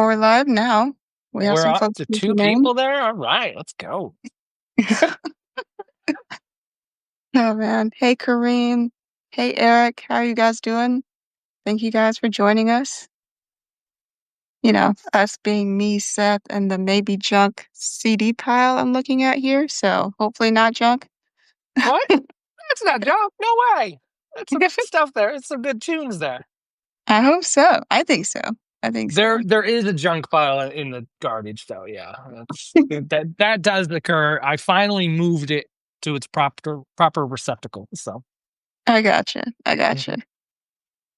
we're live now. We have We're some up folks to two listening. people there. All right, let's go. Oh man. Hey Kareem. Hey Eric. How are you guys doing? Thank you guys for joining us. Us being me, Seth, and the maybe junk CD pile I'm looking at here. So hopefully not junk. What? That's not junk. No way. That's some good stuff there. It's some good tunes there. I hope so. I think so. I think so. There is a junk pile in the garbage, though. Yeah, that does occur. I finally moved it to its proper receptacle. So, I gotcha. I gotcha. Mhm.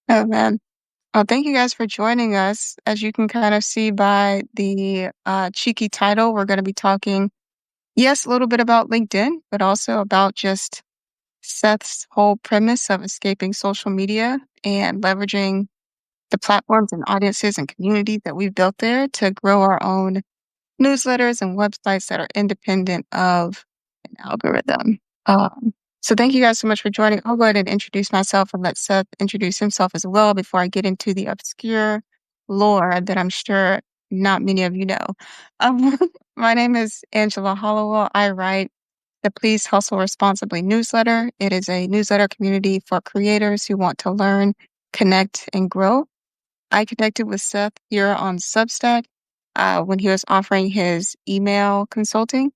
Oh man. Well, thank you guys for joining us. As you can kind of see by the cheeky title, we're going to be talking, yes, a little bit about LinkedIn, but also about just Seth's whole premise of escaping social media and leveraging the platforms and audiences and communities that we've built there to grow our own newsletters and websites that are independent of an algorithm. So thank you guys so much for joining. I'll go ahead and introduce myself and let Seth introduce himself as well before I get into the obscure lore that I'm sure not many of you know. Um, my name is Angela Hollowell. I write the Please Hustle Responsibly newsletter. It is a newsletter community for creators who want to learn, connect, and grow. I connected with Seth here on Substack when he was offering his email consulting.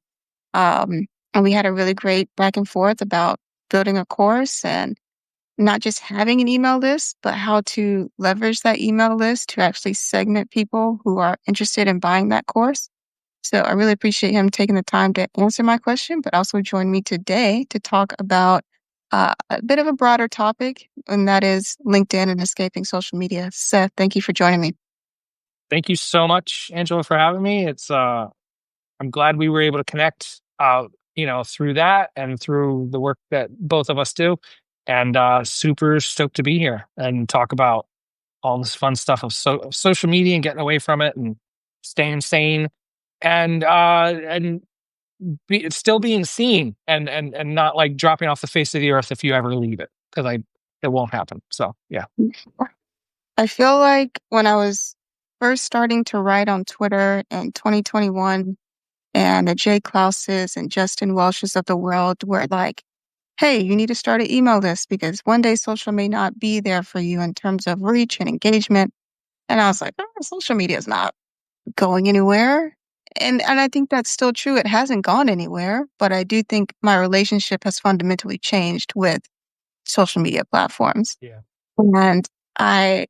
And we had a really great back and forth about building a course and not just having an email list, but how to leverage that email list to actually segment people who are interested in buying that course. So I really appreciate him taking the time to answer my question, but also join me today to talk about a bit of a broader topic, and that is LinkedIn and escaping social media. Seth, thank you for joining me. Thank you so much, Angela, for having me. I'm glad we were able to connect. Through that and through the work that both of us do, and super stoked to be here and talk about all this fun stuff of social media and getting away from it and staying sane and it's still being seen and not like dropping off the face of the earth if you ever leave it, because it won't happen. So yeah. I feel like when I was first starting to write on Twitter in 2021, and the Jay Klauses and Justin Welsh's of the world were like, hey, you need to start an email list because one day social may not be there for you in terms of reach and engagement. And I was like, oh, social media is not going anywhere. And I think that's still true. It hasn't gone anywhere, but I do think my relationship has fundamentally changed with social media platforms. Yeah. And I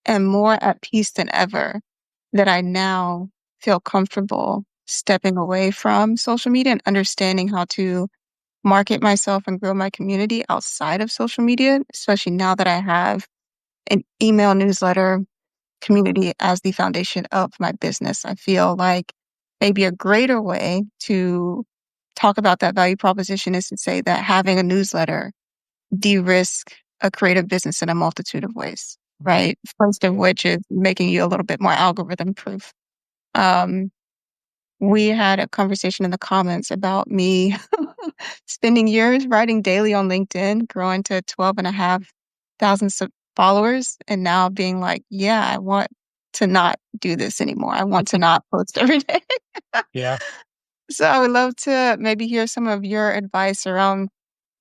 am more at peace than ever that I now feel comfortable stepping away from social media and understanding how to market myself and grow my community outside of social media, especially now that I have an email newsletter community as the foundation of my business. I feel like maybe a greater way to talk about that value proposition is to say that having a newsletter de-risk a creative business in a multitude of ways, right? First of Yeah. which is making you a little bit more algorithm proof. Um, we had a conversation in the comments about me spending years writing daily on LinkedIn, growing to 12,500 followers, and now being like, yeah, I want to not do this anymore. I want to not post every day. Yeah. So I would love to maybe hear some of your advice around.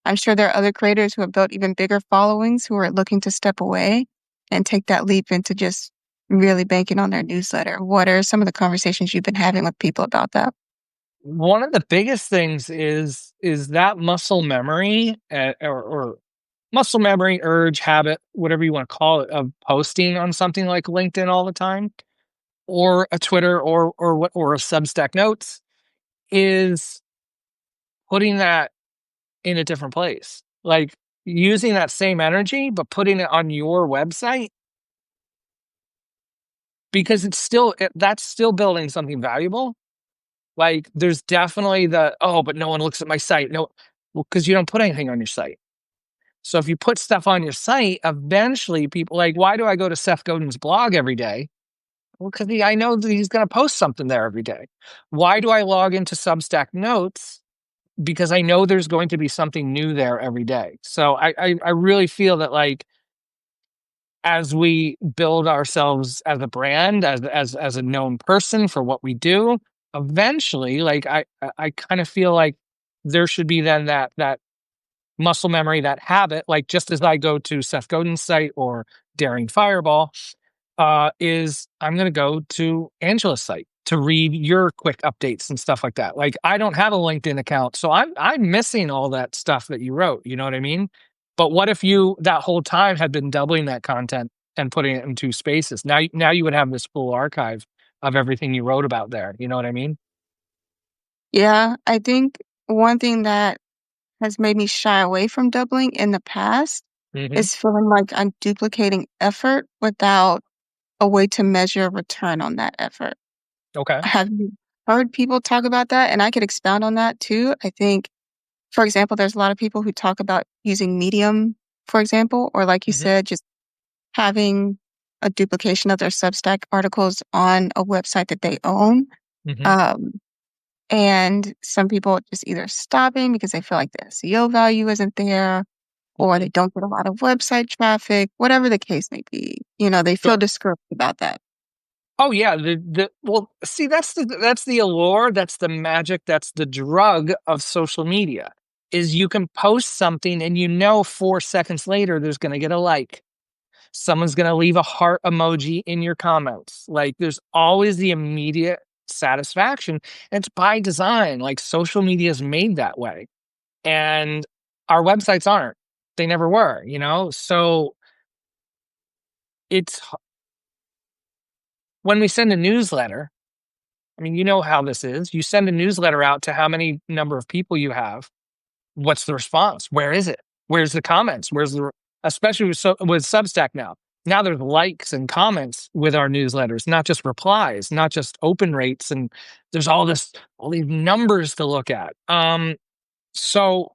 I'm sure there are other creators who have built even bigger followings who are looking to step away and take that leap into just really banking on their newsletter. What are some of the conversations you've been having with people about that? One of the biggest things is that muscle memory, or muscle memory, urge, habit, whatever you want to call it, of posting on something like LinkedIn all the time, or a Twitter, or a Substack notes, is putting that in a different place. Like using that same energy, but putting it on your website, because that's still building something valuable. Like there's definitely but no one looks at my site. No, well, because you don't put anything on your site. So if you put stuff on your site, eventually people like, why do I go to Seth Godin's blog every day? Well, because I know that he's going to post something there every day. Why do I log into Substack Notes? Because I know there's going to be something new there every day. So I really feel that, like, as we build ourselves as a brand, as a known person for what we do, eventually, like I kind of feel like there should be then that muscle memory, that habit, like just as I go to Seth Godin's site or Daring Fireball, is I'm going to go to Angela's site to read your quick updates and stuff like that. Like I don't have a LinkedIn account, so I'm missing all that stuff that you wrote. You know what I mean? But what if you that whole time had been doubling that content and putting it in two spaces? Now you would have this full archive of everything you wrote about there. You know what I mean? Yeah, I think one thing that has made me shy away from doubling in the past Hmm. is feeling like I'm duplicating effort without a way to measure return on that effort. Okay. Have you heard people talk about that? And I could expound on that too. I think, for example, there's a lot of people who talk about using Medium, for example, or like you Hmm. said, just having a duplication of their Substack articles on a website that they own. Hmm. Um, and some people just either stopping because they feel like the SEO value isn't there or Hmm. they don't get a lot of website traffic, whatever the case may be. They feel Sure. discouraged about that. Oh yeah, the well, see that's the allure, that's the magic, that's the drug of social media. Is you can post something and 4 seconds later there's going to get a like. Someone's going to leave a heart emoji in your comments. Like there's always the immediate satisfaction. And it's by design. Like social media is made that way. And our websites aren't. They never were. So it's when we send a newsletter, I mean, you know how this is. You send a newsletter out to how many number of people you have. What's the response? Where is it? Where's the comments? Especially with Substack now. Now there's likes and comments with our newsletters, not just replies, not just open rates, and there's all these numbers to look at. So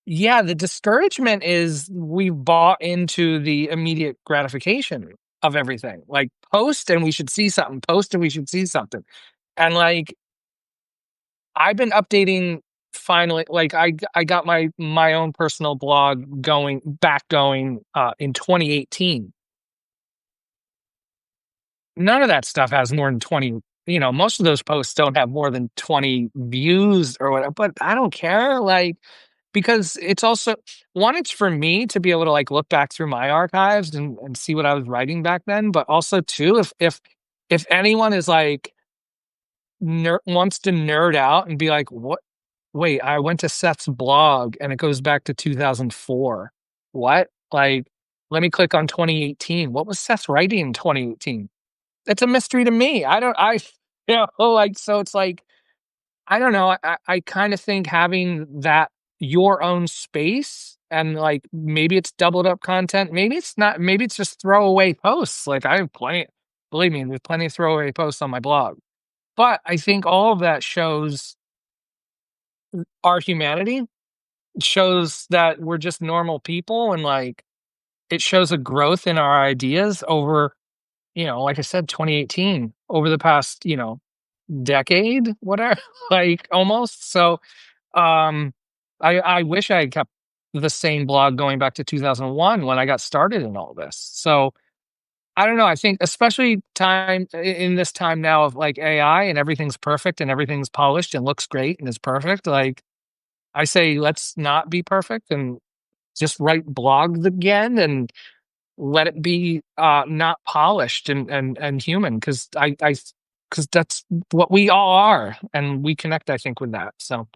yeah, the discouragement is we bought into the immediate gratification of everything. Like post and we should see something. Post and we should see something. And like I've been updating finally, like I got my own personal blog going in 2018. None of that stuff has more than 20, most of those posts don't have more than 20 views or whatever, but I don't care, like, because it's also one, it's for me to be able to like look back through my archives and see what I was writing back then, but also too, if anyone is like wants to nerd out and be like, what? Wait, I went to Seth's blog and it goes back to 2004. What? Like, let me click on 2018. What was Seth writing in 2018? It's a mystery to me. Like, so it's like, I don't know. I kind of think having that your own space and like maybe it's doubled up content. Maybe it's not. Maybe it's just throwaway posts. Like I have plenty, believe me, there's plenty of throwaway posts on my blog. But I think all of that shows our humanity, shows that we're just normal people, and like it shows a growth in our ideas over, like I said, 2018, over the past, decade, whatever, like almost. So I wish I had kept the same blog going back to 2001 when I got started in all this. So I don't know. I think especially in this time now of like AI and everything's perfect and everything's polished and looks great and is perfect. Like I say, let's not be perfect and just write blogs again and let it be not polished and human, because because that's what we all are and we connect, I think, with that. So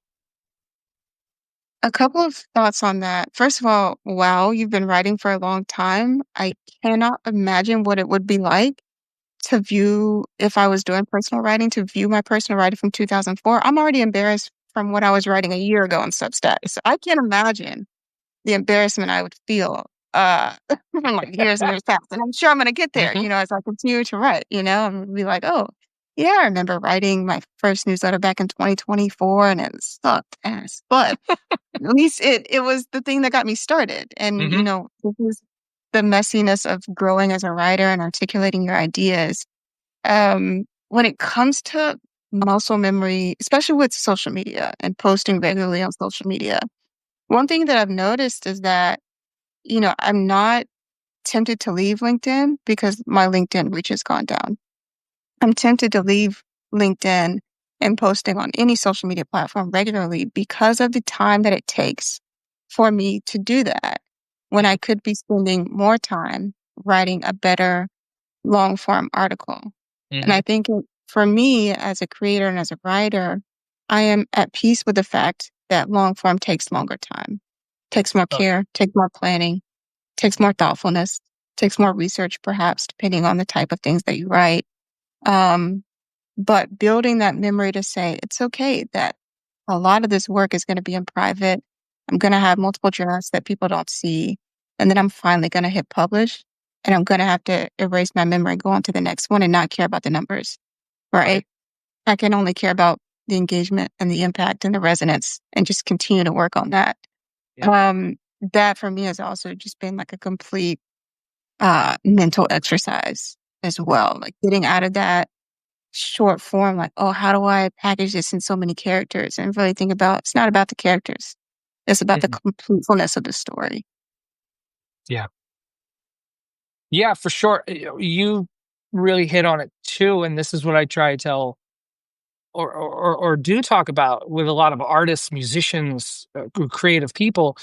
A couple of thoughts on that. First of all, wow, you've been writing for a long time. I cannot imagine what it would be like to view, if I was doing personal writing, to view my personal writing from 2004. I'm already embarrassed from what I was writing a year ago on Substack. So I can't imagine the embarrassment I would feel from like years and years past. And I'm sure I'm gonna get there, hmm. as I continue to write, I'm gonna be like, oh, yeah, I remember writing my first newsletter back in 2024 and it sucked ass. But at least it was the thing that got me started. And, Hmm. this is the messiness of growing as a writer and articulating your ideas. When it comes to muscle memory, especially with social media and posting regularly on social media, one thing that I've noticed is that, I'm not tempted to leave LinkedIn because my LinkedIn reach has gone down. I'm tempted to leave LinkedIn and posting on any social media platform regularly because of the time that it takes for me to do that when I could be spending more time writing a better long form article. And Mhm. I think for me as a creator and as a writer, I am at peace with the fact that long form takes longer time, takes more Oh, care, takes more planning, takes more thoughtfulness, takes more research, perhaps, depending on the type of things that you write. Um, but building that memory to say, it's okay that a lot of this work is going to be in private. I'm going to have multiple drafts that people don't see. And then I'm finally going to hit publish. And I'm going to have to erase my memory, go on to the next one and not care about the numbers, right? right. I can only care about the engagement and the impact and the resonance and just continue to work on that. Yep. Um, that for me has also just been like a complete mental exercise as well. Like getting out of that short form, like, oh, how do I package this in so many characters? And really think about it's not about the characters. It's about the Mhm. completeness of the story. Yeah. Yeah, for sure. You really hit on it too, and this is what I try to tell or do talk about with a lot of artists, musicians, creative people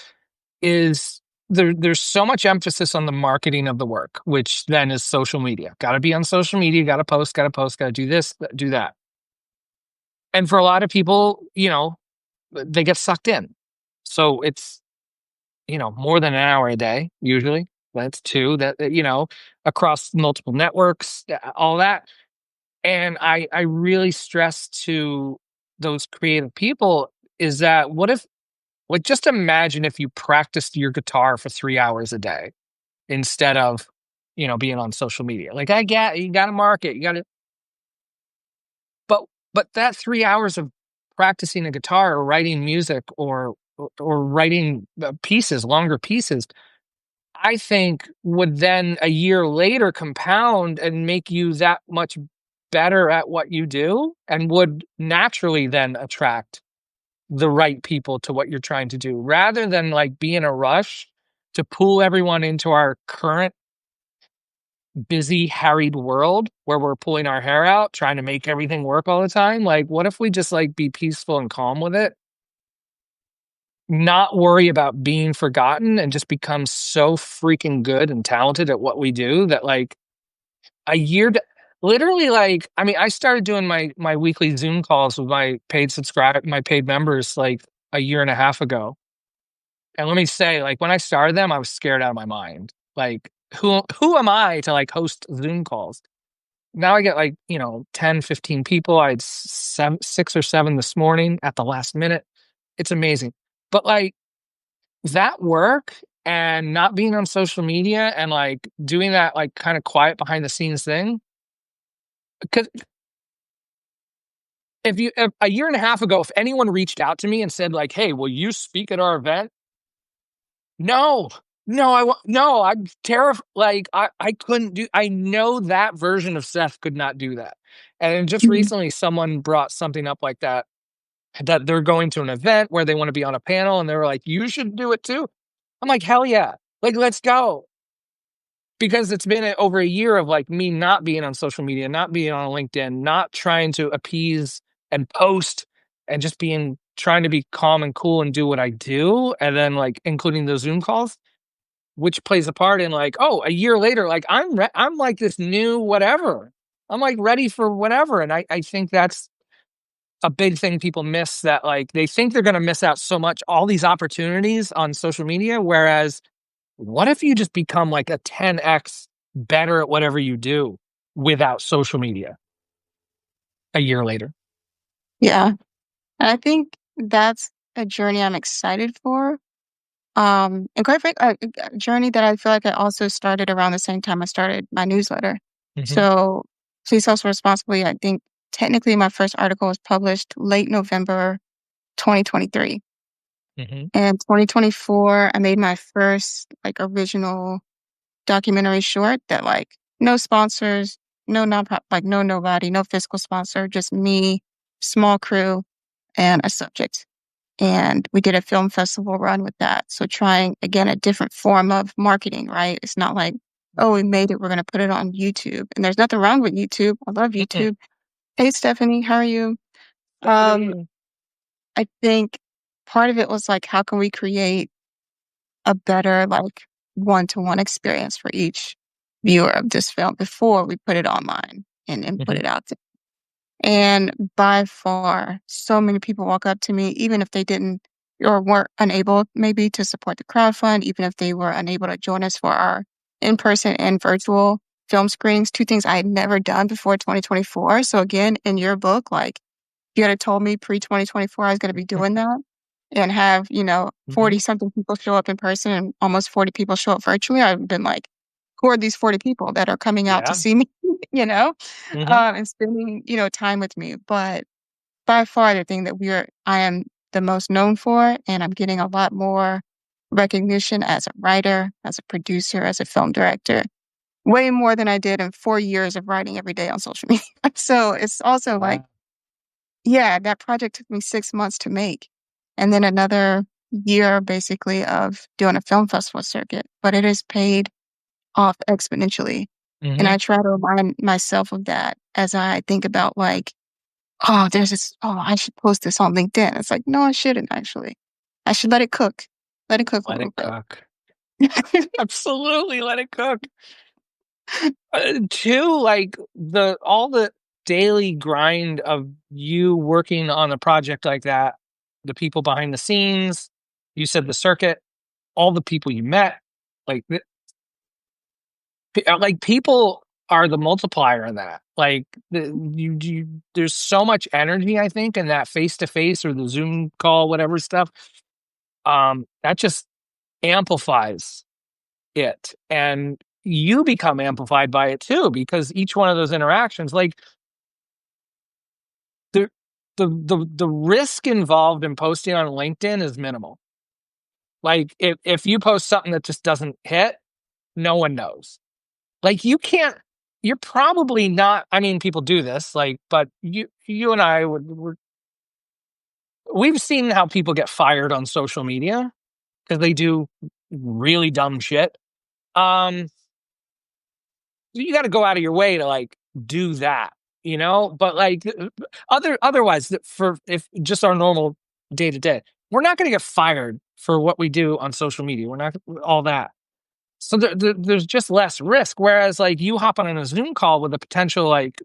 is there's so much emphasis on the marketing of the work, which then is social media. Got to be on social media, got to post, got to do this, do that. And for a lot of people, they get sucked in. So it's, more than an hour a day, usually. That's two across multiple networks, all that. And I really stress to those creative people is that just imagine if you practiced your guitar for 3 hours a day instead of, being on social media. Like I get you gotta market, you gotta but that 3 hours of practicing a guitar or writing music or writing pieces, longer pieces, I think would then a year later compound and make you that much better at what you do and would naturally then attract the right people to what you're trying to do rather than like be in a rush to pull everyone into our current busy, harried world where we're pulling our hair out, trying to make everything work all the time. Like, what if we just like be peaceful and calm with it? Not worry about being forgotten and just become so freaking good and talented at what we do that like a year to, literally like I mean I started doing my weekly Zoom calls with my paid members like a year and a half ago. And let me say, like, when I started them, I was scared out of my mind. Like, who am I to, like, host Zoom calls? Now I get, like, 10, 15 people. I had 6 or 7 this morning at the last minute. It's amazing. But, like, that work and not being on social media and, like, doing that, like, kinda quiet behind the scenes thing, because if a year and a half ago, if anyone reached out to me and said, like, "Hey, will you speak at our event?" No. No, I'm terrif like, I couldn't do I know that version of Seth could not do that. And just Mhm. recently, someone brought something up like that they're going to an event where they wanna be on a panel, and they were like, "You should do it too." I'm like, "Hell yeah. Like, let's go." Because it's been over a year of, like, me not being on social media, not being on LinkedIn, not trying to appease and post, and just trying to be calm and cool and do what I do, and then, like, including the Zoom calls. Which plays a part in like, oh, a year later, like I'm like this new whatever. I'm like ready for whatever. And I think that's a big thing people miss that like they think they're gonna miss out so much, all these opportunities on social media. Whereas what if you just become like a 10x better at whatever you do without social media a year later? Yeah. And I think that's a journey I'm excited for. And quite frankly, a journey that I feel like I also started around the same time I started my newsletter. Hmm. So, Please Hustle Responsibly, I think technically my first article was published late November 2023. Hmm. In 2024, I made my first like original documentary short that like no sponsors, no nonprofit, like no nobody, no fiscal sponsor, just me, small crew, and a subject. And we did a film festival run with that. So trying again a different form of marketing, right? It's not like oh, we made it. We're going to put it on YouTube. And there's nothing wrong with YouTube. I love Mm-mm. YouTube. Hey, Stephanie, how are you? Um, Stephanie. I think part of it was like, how can we create a better, like, one-to-one experience for each viewer of this film before we put it online and put Mhm, it out there? And by far, so many people walk up to me, even if they didn't or weren't unable maybe to support the crowdfund, even if they were unable to join us for our in-person and virtual film screenings, two things I had never done before 2024. So again, in your book, like you had told me pre-2024 I was gonna be doing that and have, 40 mhm. something people show up in person and almost 40 people show up virtually, I've been like, "Who are these 40 people that are coming out to Yeah. see me?" You know, Mhm. and spending, time with me. But by far the thing that I am the most known for, and I'm getting a lot more recognition as a writer, as a producer, as a film director, way more than I did in 4 years of writing every day on social media. So it's also like, Wow. yeah, that project took me 6 months to make, and then another year basically of doing a film festival circuit, but it has paid off exponentially, and Mhm. I try to remind myself of that as I think about, like, "Oh, there's this oh, I should post this on LinkedIn." It's like, "No, I shouldn't actually. I should let it cook. Let it cook a Let little it bit." cook. Absolutely, let it cook. Too, like, all the daily grind of you working on a project like that, the people behind the scenes, you said the circuit, all the people you met, like, like, people are the multiplier in that. Like, there's so much energy, I think, in that face to face or the Zoom call, whatever stuff. That just amplifies it, and you become amplified by it too, because each one of those interactions, like, the the risk involved in posting on LinkedIn is minimal. Like, if you post something that just doesn't hit, no one knows. Like, you're probably not, I mean, people do this, like, but you and I we've seen how people get fired on social media because they do really dumb shit. Um, you gotta go out of your way to, like, do that, But, like, otherwise, for if just our normal day to day, we're not gonna get fired for what we do on social media. We're not all that. So there's just less risk. Whereas, like, you hop on a Zoom call with a potential, like,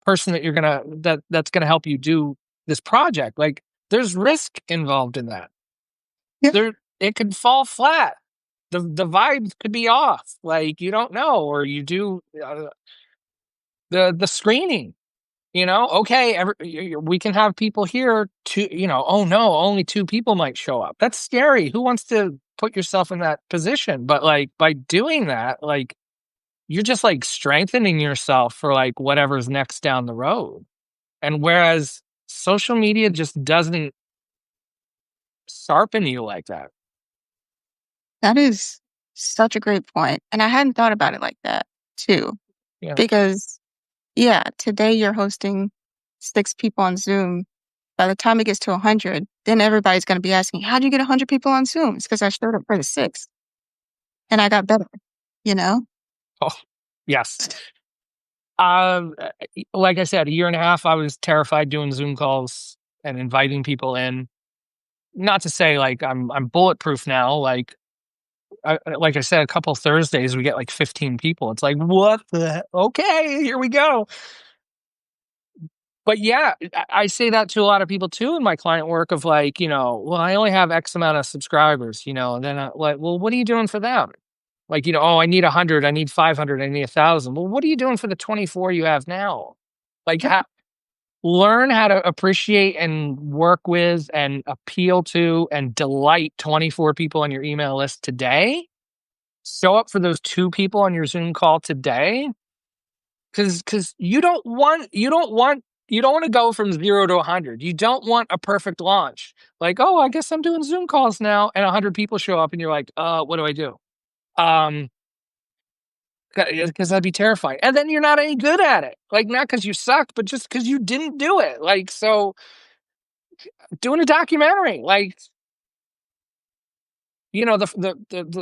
person that that's gonna help you do this project. Like, there's risk involved in that. Yeah, It could fall flat. The vibe could be off. Like, you don't know, or you do the screening. Okay, we can have people here to, oh no, only two people might show up. That's scary. Who wants to put yourself in that position? But, like, by doing that, like, you're just, like, strengthening yourself for, like, whatever's next down the road. And whereas social media just doesn't sharpen you like that. that is such a great point, and I hadn't thought about it like that too, Yeah. because, yeah, today you're hosting 6 people on Zoom. By the time it gets to 100, then everybody's gonna be asking, "How'd you get 100 people on Zoom?" It's because I showed up for the 6, and I got better, you know? Oh, yes. Like I said, a year and a half, I was terrified doing Zoom calls and inviting people in. Not to say, like, I'm bulletproof now. Like I said, a couple Thursdays we get like 15 people. It's like, what okay, here we go. But yeah, I say that to a lot of people too in my client work of, like, well, I only have X amount of subscribers, and then like, well, what are you doing for them? Like, oh, I need 100, I need 500, I need 1,000. Well, what are you doing for the 24 you have now? Like, learn how to appreciate and work with and appeal to and delight 24 people on your email list today. Show up for those two people on your Zoom call today, because you don't want to go from 0 to 100. You don't want a perfect launch. Like, oh, I guess I'm doing Zoom calls now, and 100 people show up, and you're like, what do I do? Um, because that'd be terrifying. And then you're not any good at it. Like, not because you suck, but just because you didn't do it. Like, so doing a documentary, like,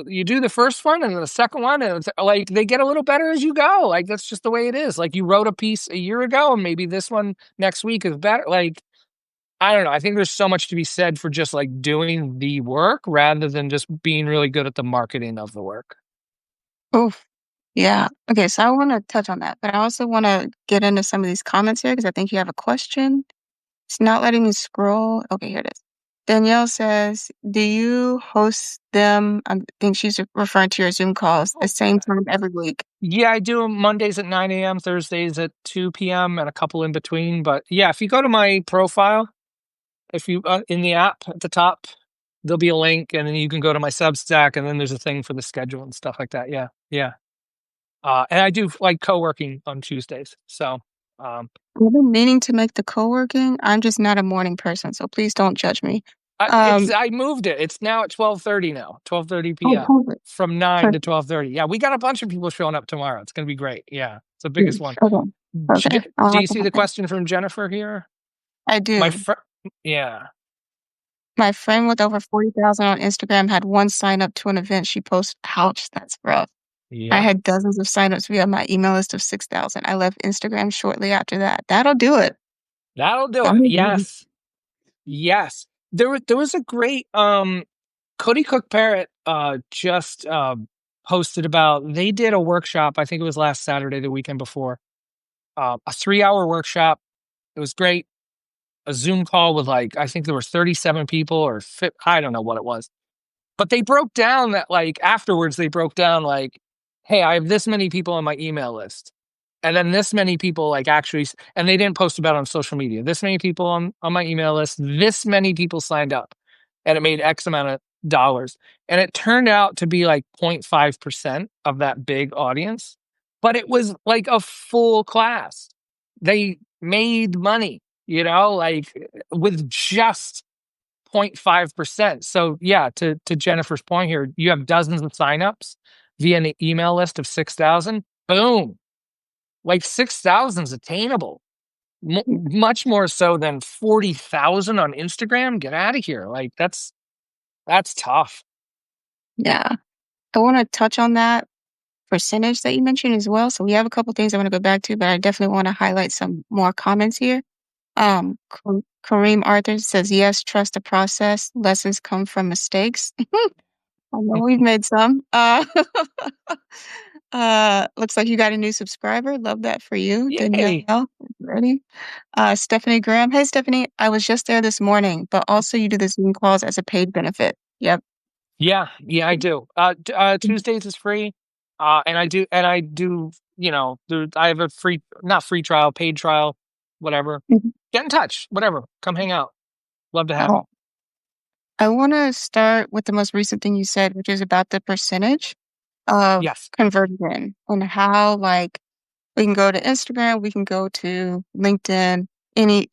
you do the first one and then the second one, and it's like they get a little better as you go. Like that's just the way it is. Like you wrote a piece a year ago, and maybe this one next week is better. Like I don't know. I think there's so much to be said for just like doing the work rather than just being really good at the marketing of the work. Oof. Yeah. Okay, so I wanna touch on that, but I also wanna get into some of these comments here because I think you have a question. It's not letting me scroll. Okay, here it is. Danielle says, "Do you host them?" I think she's referring to your Zoom calls the same time every week. Yeah, I do 'em Mondays at 9 a.m., Thursdays at 2 p.m., and a couple in between. But yeah, if you go to my profile, if you in the app at the top, there'll be a link, and then you can go to my Substack, and then there's a thing for the schedule and stuff like that. Yeah, yeah. And I do like co-working on Tuesdays. So um, I've been meaning to make the co-working. I'm just not a morning person, so please don't judge me. it's Um, I moved it. It's now at 12:30 now, 12:30 oh, p.m. perfect, from 9 to perfect. 12:30. Yeah, we got a bunch of people showing up tomorrow. It's gonna be great. Yeah, it's the biggest Mm, one. okay, okay. I'll Do have you to see hop the in. question from Jennifer here? I My do. friend, yeah, My friend with over 40,000 on Instagram had one sign up to an event she posted. Ouch, that's rough. I yeah, had dozens of signups via my email list of 6,000. I left Instagram shortly after that. That'll do it. that'll do it. That'll do it. Yes, yes. There was a great Cody Cook Parrott just posted about they did a workshop. I think it was last Saturday, the weekend before, a 3 hour workshop. It was great. A Zoom call with like I think there were 37 people or I don't know what it was. But they broke down that like afterwards they broke down like, hey, I have this many people on my email list. And then this many people like actually and they didn't post about it on social media. This many people on my email list, this many people signed up and it made X amount of dollars. And it turned out to be like 0.5% of that big audience, but it was like a full class. They made money, like with just 0.5%. So yeah, to Jennifer's point here, you have dozens of signups via an email list of 6,000. Boom. Like 6,000 is attainable. Much more so than 40,000 on Instagram. Get out of here. Like that's tough. Yeah. I want to touch on that percentage that you mentioned as well. So we have a couple things I want to go back to, but I definitely want to highlight some more comments here. Kareem Arthur says, yes, trust the process. Lessons come from mistakes. I know we've made some. Looks like you got a new subscriber. Love that for you, Yay. Danielle. Ready? Stephanie Graham. Hey, Stephanie. I was just there this morning, but also you do the Zoom calls as a paid benefit. Yep. Yeah, yeah, I do. Tuesdays is free. And I do, I have a free, not free trial, paid trial, whatever. Mhm. Get in touch, whatever. Come hang out. Love to have you. Oh, I want to start with the most recent thing you said, which is about the percentage of Yes. conversion and how, like, we can go to Instagram, we can go to LinkedIn, any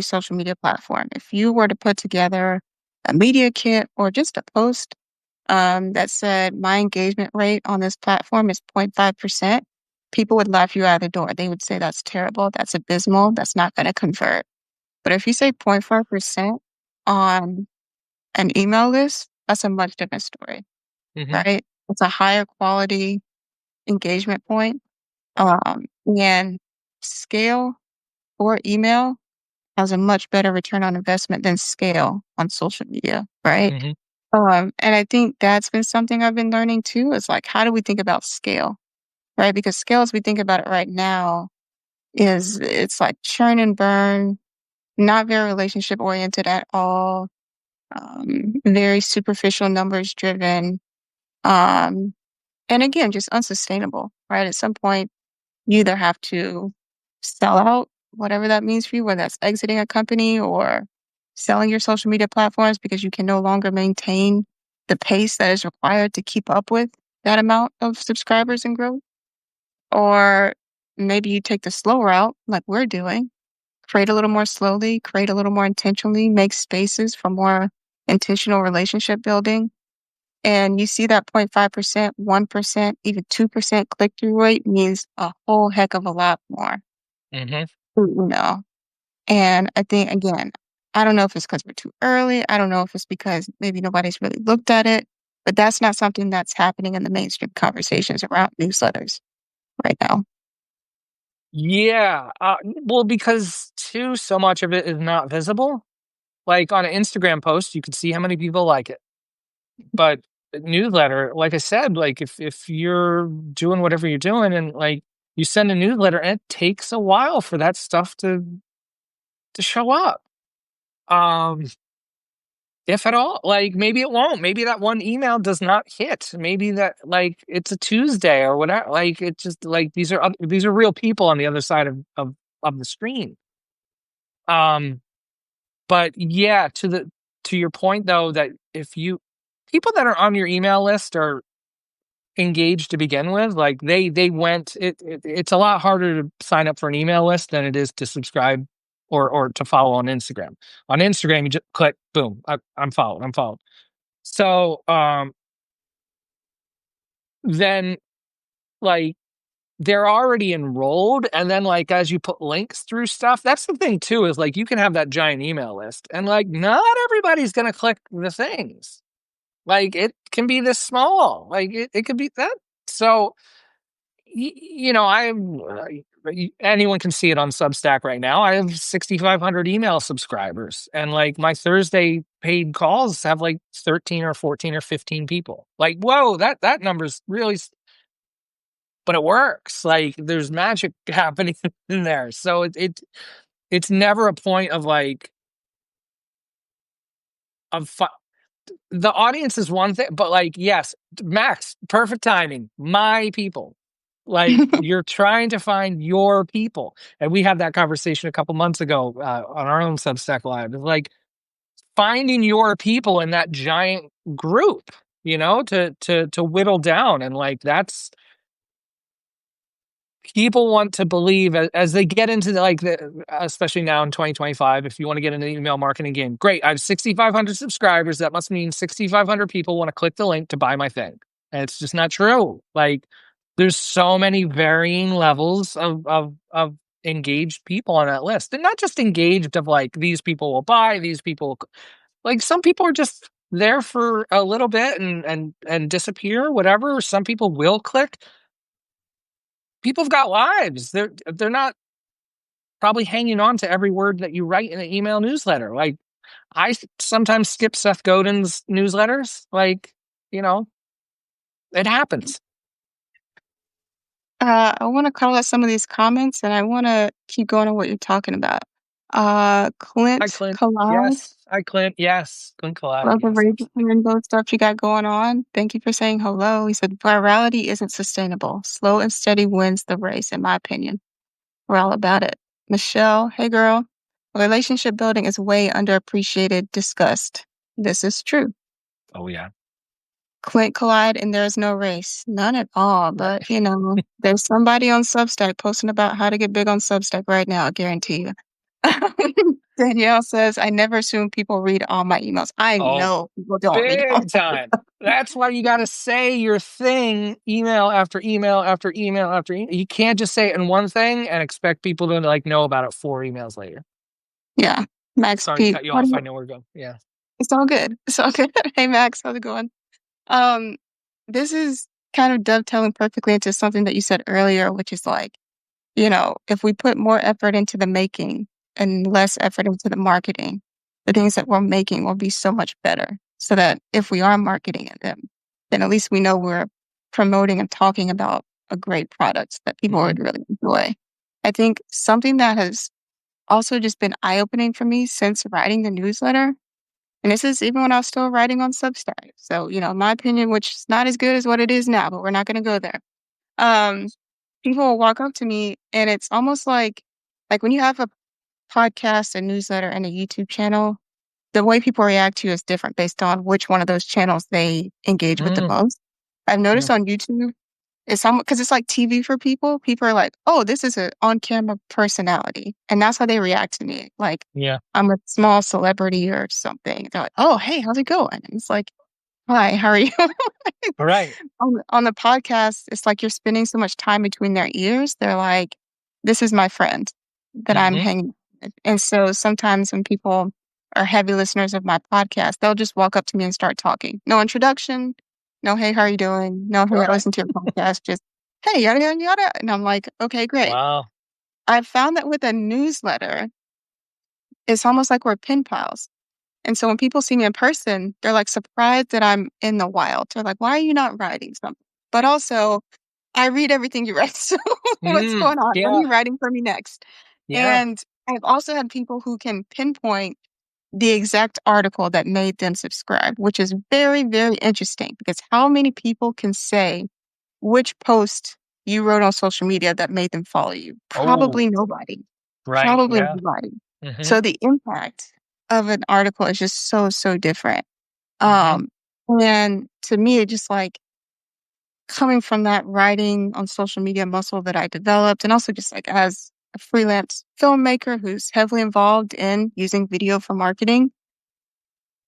social media platform. If you were to put together a media kit or just a post that said my engagement rate on this platform is 0.5%, people would laugh you out of the door. They would say that's terrible, that's abysmal, that's not going to convert. But if you say 0.5% on an email list, that's a much different story, Hmm. right? It's a higher quality engagement point. And scale or email has a much better return on investment than scale on social media, right? Hmm. And I think that's been something I've been learning too is like, how do we think about scale, right? Because scale, as we think about it right now, it's like churn and burn, not very relationship oriented at all, very superficial numbers driven, um, and again, just unsustainable, right? At some point, you either have to sell out, whatever that means for you, whether that's exiting a company or selling your social media platforms because you can no longer maintain the pace that is required to keep up with that amount of subscribers and growth. Or maybe you take the slow route, like we're doing, create a little more slowly, create a little more intentionally, make spaces for more intentional relationship building. And you see that 0.5%, 1%, even 2% click through rate means a whole heck of a lot more, Hmm. you know. And I think, again, I don't know if it's because we're too early. I don't know if it's because maybe nobody's really looked at it. But that's not something that's happening in the mainstream conversations around newsletters right now. Yeah. Well, because too, so much of it is not visible. Like on an Instagram post, you can see how many people like it. But a newsletter, like I said, like if you're doing whatever you're doing and like you send a newsletter, and it takes a while for that stuff to show up. Um, if at all, like maybe it won't. Maybe that one email does not hit. Maybe that like it's a Tuesday or whatever. Like it just like these are real people on the other side of the screen. Um, but yeah, to your point though, that if you people that are on your email list are engaged to begin with, like they went it's a lot harder to sign up for an email list than it is to subscribe or to follow on Instagram. On Instagram, you just click, boom, I'm followed, I'm followed. So then like they're already enrolled, and then like as you put links through stuff, that's the thing too, is like you can have that giant email list and like not everybody's gonna click the things. Like it can be this small, like it could be that. So you know, anyone can see it on Substack right now. I have 6,500 email subscribers, and like my Thursday paid calls have like 13 or 14 or 15 people. Like, whoa, that number's really, but it works. Like, there's magic happening in there. So it's never a point of like of the audience is one thing, but like, yes, Max, perfect timing. My people. Like you're trying to find your people. And we had that conversation a couple months ago on our own Substack Live. It's like finding your people in that giant group, you know, to whittle down. And like that's people want to believe as they get into especially now in 2025, if you want to get into the email marketing game, great. I have 6,500 subscribers. That must mean 6,500 people want to click the link to buy my thing. And it's just not true. Like there's so many varying levels of engaged people on that list, and not just engaged of like, these people will buy, these people, like some people are just there for a little bit and disappear, whatever. Some people will click. People have got lives. They're not probably hanging on to every word that you write in an email newsletter. Like sometimes skip Seth Godin's newsletters. Like, you know, it happens. I want to call out some of these comments, and I want to keep going on what you're talking about. Hi, Clint Clint. Collide, Yes. Hi, Clint. Yes. Clint Collada. love the Yes. rainbow stuff you got going on. Thank you for saying hello. He said, virality isn't sustainable. Slow and steady wins the race, in my opinion. We're all about it. Michelle, hey girl. Relationship building is way underappreciated, discussed. This is true. Oh, yeah. Clint Collide and there's no race. None at all. Right. But, there's somebody on Substack posting about how to get big on Substack right now, I guarantee you. Danielle says, I never assume people read all my emails. I Oh, know people don't read all. big time. That's why you got to say your thing, email after email after email after email. You can't just say it in one thing and expect people to like know about it 4 emails later. Yeah. Max Sorry to Pete, cut you what off. do I you, know we're going. Yeah. it's all good. It's all good. Hey Max, how's it going? Um, this is kind of dovetailing perfectly into something that you said earlier, which is like, if we put more effort into the making and less effort into the marketing, the things that we're making will be so much better. So that if we are marketing them, then at least we know we're promoting and talking about a great product that people Hmm. would really enjoy. I think something that has also just been eye opening for me since writing the newsletter, and this is even when I was still writing on Substack. So, my opinion, which is not as good as what it is now, but we're not going to go there. Um, People will walk up to me and it's almost like when you have a podcast, a newsletter, and a YouTube channel, the way people react to you is different based on which one of those channels they engage with the Mm, most. I've yeah. noticed on YouTube, it's almost because it's like TV for people. People are like, "Oh, this is an on-camera personality," and that's how they react to me. Like Yeah. I'm a small celebrity or something. They're like, "Oh, hey, how's it going?" And it's like, "Hi, how are you?" All right. On the podcast, it's like you're spending so much time between their ears. They're like, "This is my friend that I'm Hmm. hanging with." And so sometimes when people are heavy listeners of my podcast, they'll just walk up to me and start talking. No introduction, No, hey, how are you doing? No, hey, I Right. listened to your podcast. Just, hey, yada, yada, yada. And I'm like, okay, great. Wow. I found that with a newsletter, it's almost like we're pen pals. And so when people see me in person, they're like surprised that I'm in the wild. They're like, why are you not writing something? But also, I read everything you write. So what's going on? What are Yeah. you writing for me next? Yeah. And I've also had people who can pinpoint the exact article that made them subscribe, which is very, very interesting because how many people can say which post you wrote on social media that made them follow you? Oh, Probably nobody. right. Probably Yeah. nobody. Mhm. So the impact of an article is just so, so different. Mhm. Um, and to me, it just like coming from that writing on social media muscle that I developed, and also just like as a freelance filmmaker who's heavily involved in using video for marketing,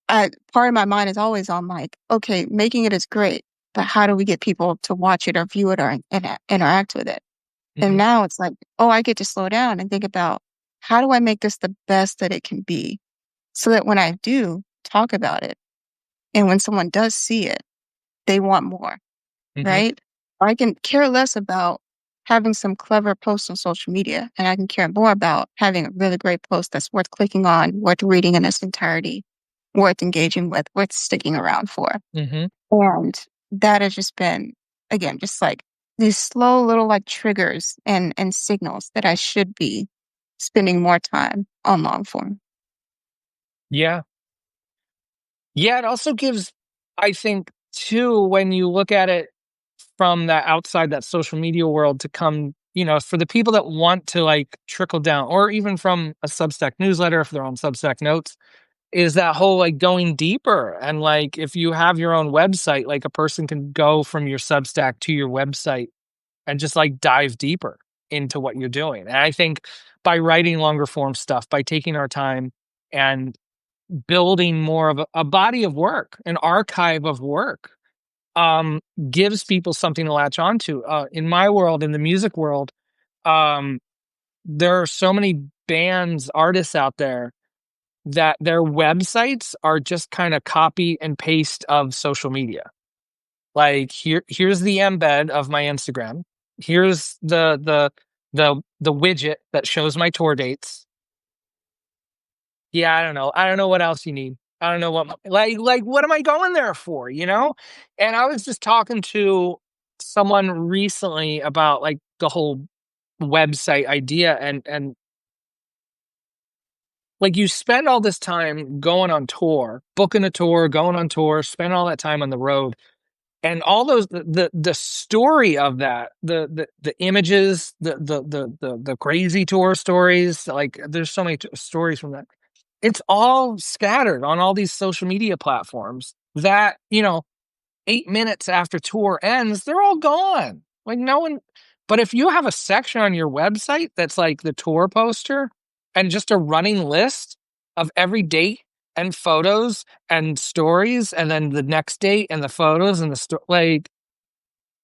part of my mind is always on like, okay, making it is great, but how do we get people to watch it or view it or interact with it? And Mhm. now it's like, oh, I get to slow down and think about how do I make this the best that it can be so that when I do talk about it and when someone does see it, they want more, Mhm. right? I can care less about having some clever post on social media, and I can care more about having a really great post that's worth clicking on, worth reading in its entirety, worth engaging with, worth sticking around for. Mhm. And that has just been, again, just like these slow little like triggers and signals that I should be spending more time on long form. Yeah. Yeah, it also gives, I think, too, when you look at it from that outside that social media world to come, for the people that want to like trickle down, or even from a Substack newsletter, if they're on Substack notes, is that whole like going deeper. And like, if you have your own website, like a person can go from your Substack to your website and just like dive deeper into what you're doing. And I think by writing longer form stuff, by taking our time and building more of a body of work, an archive of work, um, gives people something to latch onto. In my world, in the music world, um, there are so many bands, artists out there that their websites are just kind of copy and paste of social media. Like here's the embed of my Instagram. Here's the widget that shows my tour dates. Yeah, I don't know. I don't know what else you need. I don't know like what am I going there for, you know? And I was just talking to someone recently about like the whole website idea, and like you spend all this time going on tour, booking a tour, going on tour, spend all that time on the road, and all those the story of that, the images, the crazy tour stories, like there's so many stories from that. It's all scattered on all these social media platforms that, 8 minutes after tour ends, they're all gone. Like no one, but if you have a section on your website that's like the tour poster and just a running list of every date and photos and stories, and then the next date and the photos and the like,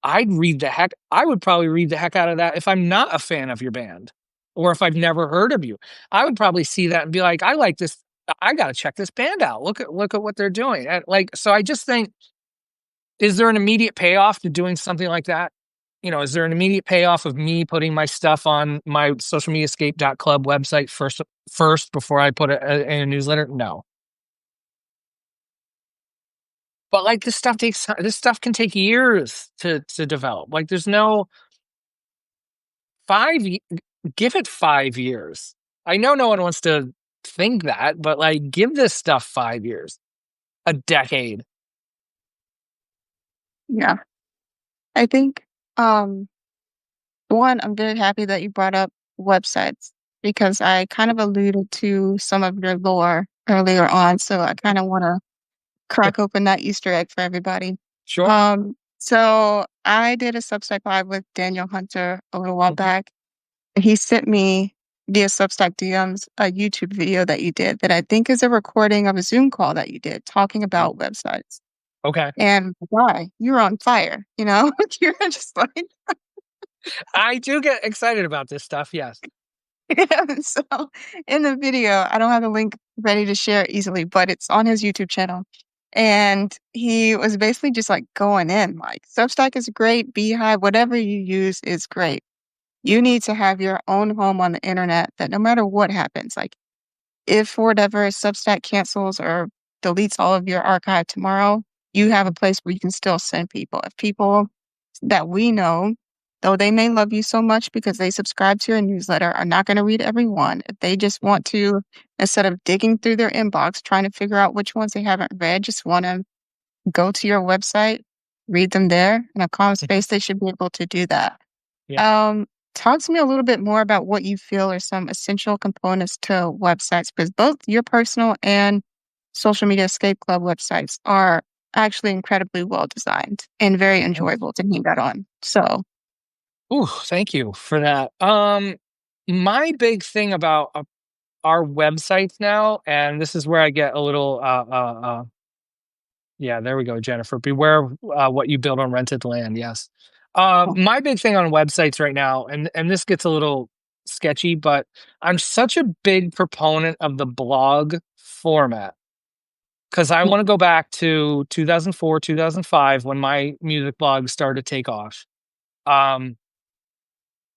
I would probably read the heck out of that if I'm not a fan of your band or if I've never heard of you. I would probably see that and be like, I like this. I got to check this band out. Look at what they're doing. And like, so I just think, is there an immediate payoff to doing something like that? Is there an immediate payoff of me putting my stuff on my socialmediascape.club website first before I put it in a newsletter? No. But like this stuff can take years to develop. Like there's no 5 ye give it 5 years. I know no one wants to think that, but, like, give this stuff 5 years, a decade. Yeah. I think, um, one, I'm very happy that you brought up websites because I kind of alluded to some of your lore earlier on. So I kind of want to crack open that Easter egg for everybody. Sure. So I did a Substack live with Daniel Hunter a little while Mhm, back. He sent me via Substack DMs a YouTube video that you did that I think is a recording of a Zoom call that you did talking mhm. about websites. Okay. And why you're on fire, you're just like, I do get excited about this stuff, yes. yeah. So in the video, I don't have the link ready to share easily, but it's on his YouTube channel. And he was basically just like going in, like, Substack is great, Beehive, whatever you use is great. You need to have your own home on the internet that no matter what happens, like if for whatever Substack cancels or deletes all of your archive tomorrow, you have a place where you can still send people. If people that we know, though they may love you so much because they subscribe to your newsletter, are not going to read every one. If they just want to, instead of digging through their inbox, trying to figure out which ones they haven't read, just want to go to your website, read them there in a calm space, they should be able to do that. Yeah. Um, Talk to me a little bit more about what you feel are some essential components to websites, because both your personal and social media escape club websites are actually incredibly well designed and very enjoyable to hang out on. So, Ooh, thank you for that. My big thing about our websites now, and this is where I get a little, yeah, there we go, Jennifer. Beware of what you build on rented land. Yes. My big thing on websites right now, and this gets a little sketchy, but I'm such a big proponent of the blog format because I want to go back to 2004, 2005 when my music blog started to take off. Um,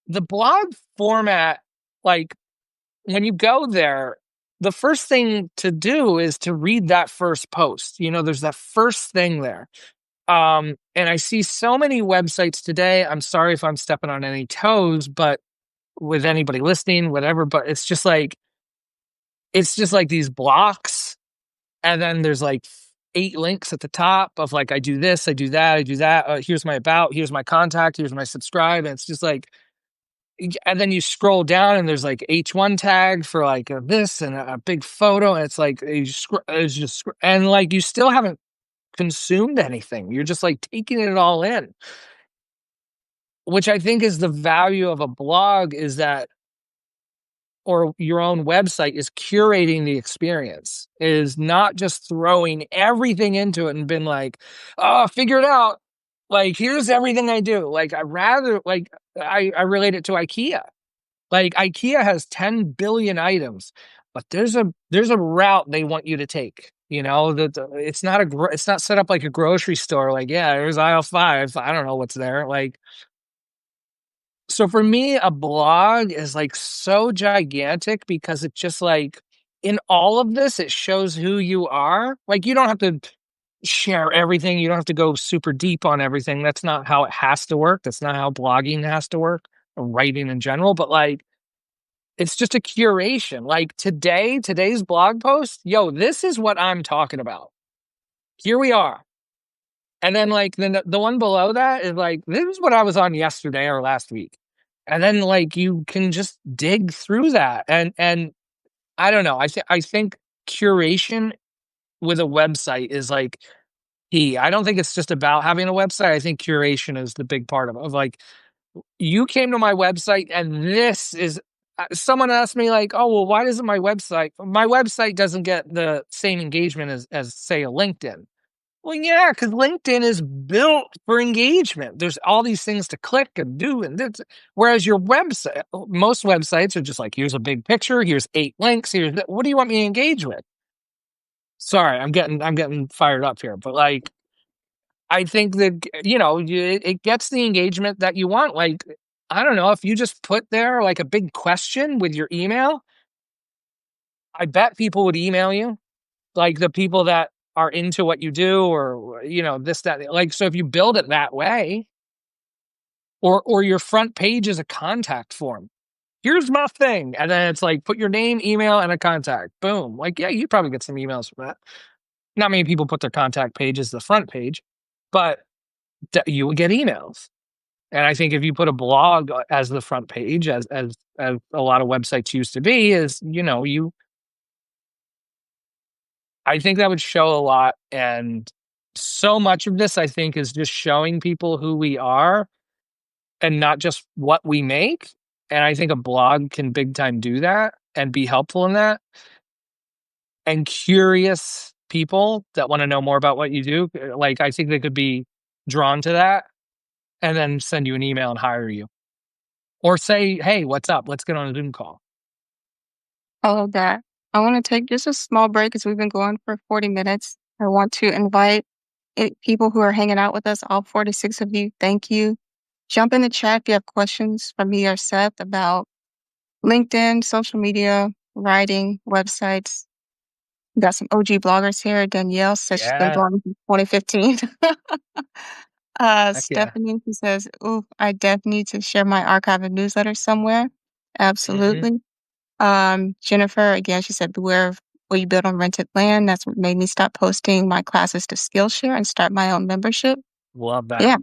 the blog format, like when you go there, the first thing to do is to read that first post. There's that first thing there. And I see so many websites today. I'm sorry if I'm stepping on any toes, but with anybody listening, whatever, but it's just like these blocks, and then there's like 8 links at the top of like I do this, I do that, I do that. Here's my about, here's my contact, here's my subscribe. And it's just like, and then you scroll down and there's like H1 tag for like this and a big photo, and it's like and like you still haven't consumed anything. You're just like taking it all in, which I think is the value of a blog, is that, or your own website, is curating the experience, is not just throwing everything into it and been like, oh, figure it out. Like, here's everything I do. Like, I relate it to IKEA. Like, IKEA has 10 billion items, but there's a route they want you to take. That it's not set up like a grocery store. Like, yeah, there's aisle 5. I don't know what's there. Like, so for me, a blog is like so gigantic because it just like, in all of this, it shows who you are. Like, you don't have to share everything. You don't have to go super deep on everything. That's not how it has to work. That's not how blogging has to work, or writing in general. But like, it's just a curation. Like today's blog post, yo, this is what I'm talking about. Here we are. And then like the one below that is like, this is what I was on yesterday or last week. And then like you can just dig through that. And I don't know. I think curation with a website is like key. I don't think it's just about having a website. I think curation is the big part of like, you came to my website and this is, someone asked me like, oh, well, why doesn't my website doesn't get the same engagement as say a LinkedIn? Well, yeah, because LinkedIn is built for engagement. There's all these things to click and do, and this, whereas your website, most websites are just like, here's a big picture, here's 8 links, what do you want me to engage with? Sorry, I'm getting fired up here, but like, I think that it gets the engagement that you want. Like, I don't know, if you just put there like a big question with your email, I bet people would email you. Like the people that are into what you do, or this, that, like, so if you build it that way, or your front page is a contact form. Here's my thing. And then it's like, put your name, email, and a contact. Boom. Like, yeah, you probably get some emails from that. Not many people put their contact page as the front page, but you will get emails. And I think if you put a blog as the front page, as a lot of websites used to be, I think that would show a lot. And so much of this, I think, is just showing people who we are and not just what we make. And I think a blog can big time do that and be helpful in that. And curious people that want to know more about what you do, like, I think they could be drawn to that and then send you an email and hire you. Or say, hey, what's up? Let's get on a Zoom call. all of that. I want to take just a small break because we've been going for 40 minutes. I want to invite people who are hanging out with us, all 46 of you. Thank you. Jump in the chat if you have questions for me or Seth about LinkedIn, social media, writing, websites. We got some OG bloggers here. Danielle says she's been Yeah. blogging since 2015. Heck yeah. Stephanie, who says, "Ooh, I definitely need to share my archive of newsletters somewhere." Hmm. Absolutely. Jennifer, again, she said, "Beware of what you build on rented land." That's what made me stop posting my classes to Skillshare and start my own membership. Love that. Yeah,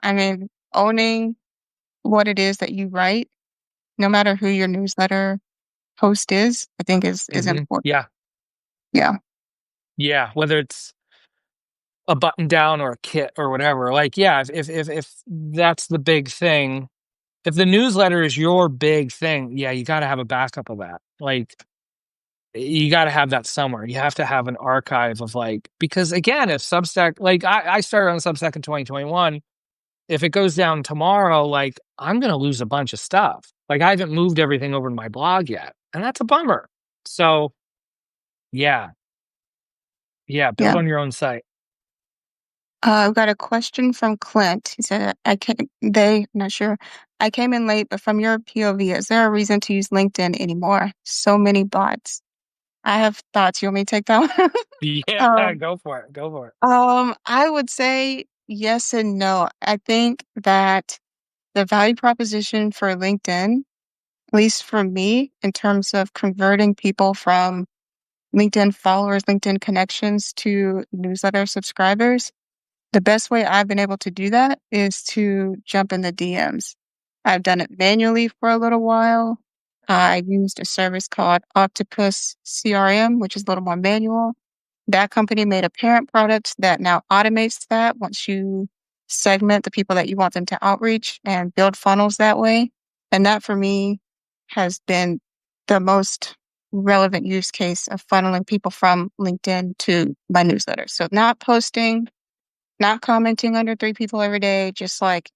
I mean, owning what it is that you write, no matter who your newsletter host is, I think is Hmm. important. Yeah. Yeah, Yeah. Whether it's a button down or a kit or whatever. Like, yeah, if that's the big thing, if the newsletter is your big thing, yeah, you got to have a backup of that. Like, you got to have that somewhere. You have to have an archive of like, because again, if Substack, like I started on Substack in 2021, if it goes down tomorrow, like I'm going to lose a bunch of stuff. Like I haven't moved everything over to my blog yet. And that's a bummer. So yeah, yeah, build yeah. on your own site. I've got a question from Clint. He said, not sure. I came in late, but from your POV, is there a reason to use LinkedIn anymore? So many bots. I have thoughts. You want me to take that one? Yeah, go for it. Go for it. I would say yes and no. I think that the value proposition for LinkedIn, at least for me, in terms of converting people from LinkedIn followers, LinkedIn connections to newsletter subscribers, the best way I've been able to do that is to jump in the DMs. I've done it manually for a little while. I used a service called Octopus CRM, which is a little more manual. That company made a parent product that now automates that once you segment the people that you want them to outreach and build funnels that way. And that for me has been the most relevant use case of funneling people from LinkedIn to my newsletter. So not posting, not commenting under three people every day, just like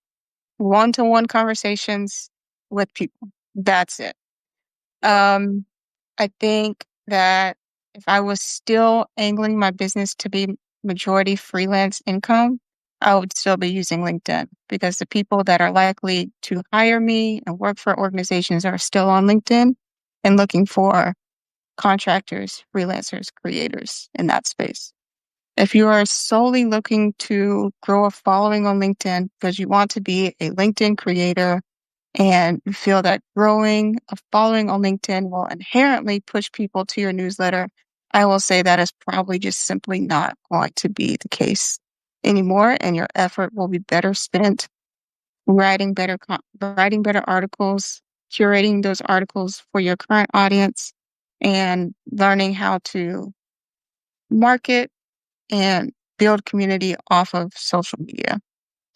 one-to-one conversations with people. That's it. Um, I think that if I was still angling my business to be majority freelance income, I would still be using LinkedIn because the people that are likely to hire me and work for organizations are still on LinkedIn and looking for contractors, freelancers, creators in that space. If you are solely looking to grow a following on LinkedIn because you want to be a LinkedIn creator and you feel that growing a following on LinkedIn will inherently push people to your newsletter, I will say that is probably just simply not going to be the case anymore. And your effort will be better spent writing better articles, curating those articles for your current audience, and learning how to market and build community off of social media.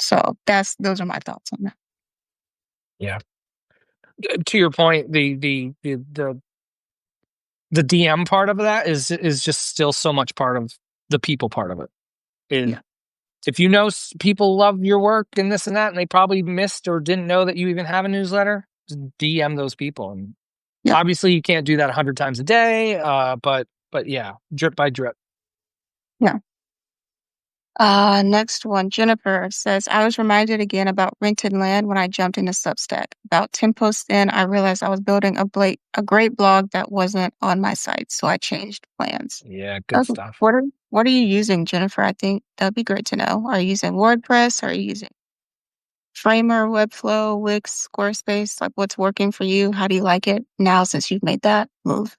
So those are my thoughts on that. Yeah. To your point, the DM part of that is just still so much part of the people part of it. Is Yeah. if you know people love your work and this and that, and they probably missed or didn't know that you even have a newsletter, just DM those people. And Yeah. obviously, you can't do that 100 times a day, but yeah, drip by drip. Yeah. Next one, Jennifer says, I was reminded again about rented land when I jumped into Substack. About 10 posts in, I realized I was building a great blog that wasn't on my site, so I changed plans. Yeah, good Okay. stuff. What are you using, Jennifer? I think that'd be great to know. Are you using WordPress? Are you using Framer, Webflow, Wix, Squarespace? Like what's working for you? How do you like it now since you've made that move?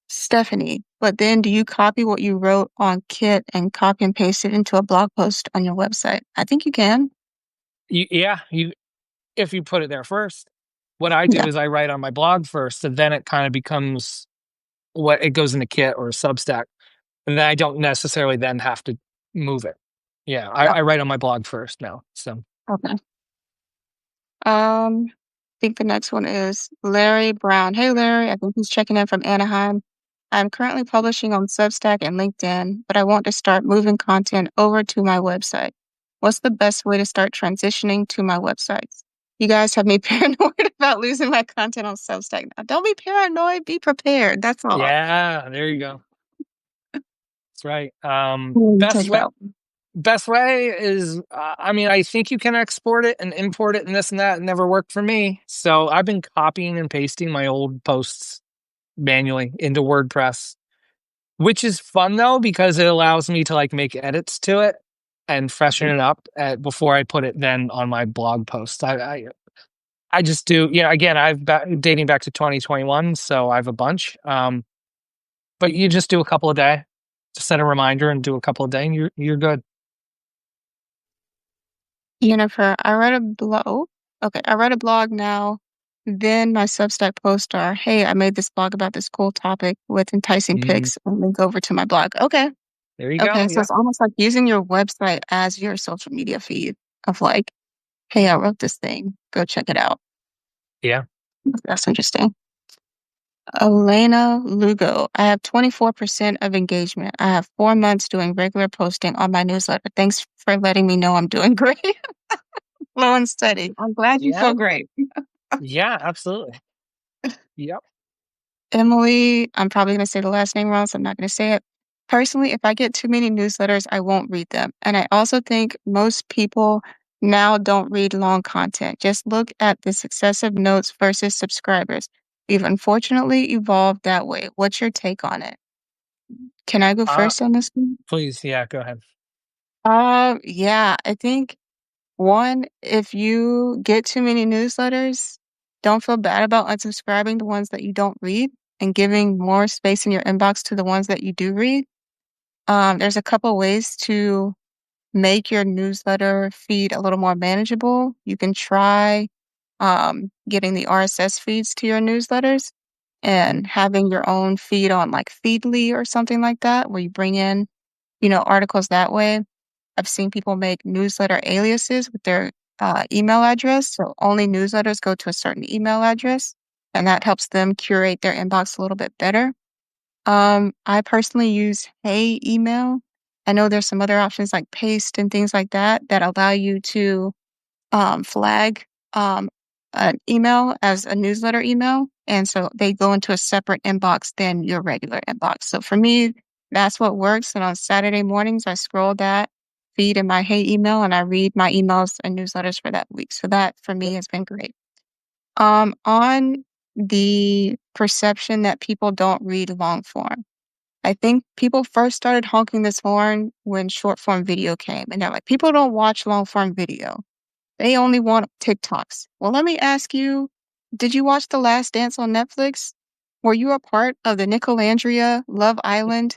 Stephanie, but then do you copy what you wrote on Kit and copy and paste it into a blog post on your website? I think you can. Yeah, you if you put it there first. What I do Yeah, is I write on my blog first, and then it kind of becomes what it goes into Kit or Substack, and then I don't necessarily then have to move it. Yeah, yeah. I write on my blog first now. So Okay. I think the next one is Larry Brown. Hey, Larry. I think he's checking in from Anaheim. I'm currently publishing on Substack and LinkedIn, but I want to start moving content over to my website. What's the best way to start transitioning to my websites? You guys have me paranoid about losing my content on Substack now. Don't be paranoid, be prepared. That's all. yeah, there you go. That's right. You take that one. Best way is, I mean, I think you can export it and import it and this and that. It never worked for me. So I've been copying and pasting my old posts manually into WordPress, which is fun though, because it allows me to like make edits to it and freshen it up before I put it then on my blog post. I just do, again, dating back to 2021. So I have a bunch. But you just do a couple a day, just set a reminder and do a couple a day and you're good. Jennifer, I read a blog now. Then my Substack posts are, hey, I made this blog about this cool topic with enticing Mhm. pics and link over to my blog. Okay. There you Okay. go. So Yep. it's almost like using your website as your social media feed of like, hey, I wrote this thing. Go check it out. Yeah. That's interesting. Elena Lugo. I have 24% of engagement. I have 4 months doing regular posting on my newsletter. Thanks for letting me know I'm doing great. Slow and steady. I'm glad you feel Yeah. great. Yeah, absolutely. Yep. Emily, I'm probably going to say the last name wrong, so I'm not going to say it. Personally, if I get too many newsletters, I won't read them. And I also think most people now don't read long content. Just look at the successive notes versus subscribers. We've unfortunately evolved that way. What's your take on it? Can I go Uh, first on this one? Please. Yeah, go ahead. Yeah, I think one, if you get too many newsletters, don't feel bad about unsubscribing the ones that you don't read and giving more space in your inbox to the ones that you do read. There's a couple ways to make your newsletter feed a little more manageable. You can try getting the RSS feeds to your newsletters and having your own feed on like Feedly or something like that, where you bring in, articles that way. I've seen people make newsletter aliases with their email address. So only newsletters go to a certain email address, and that helps them curate their inbox a little bit better. I personally use Hey Email. I know there's some other options like Paste and things like that that allow you to flag an email as a newsletter email. And so they go into a separate inbox than your regular inbox. So for me, that's what works. And on Saturday mornings, I scroll that feed in my Hey email and I read my emails and newsletters for that week. So that for me has been great. On the perception that people don't read long form. I think people first started honking this horn when short form video came. And they're like, people don't watch long form video. They only want TikToks. Well, let me ask you, did you watch The Last Dance on Netflix? Were you a part of the Nicolandria Love Island,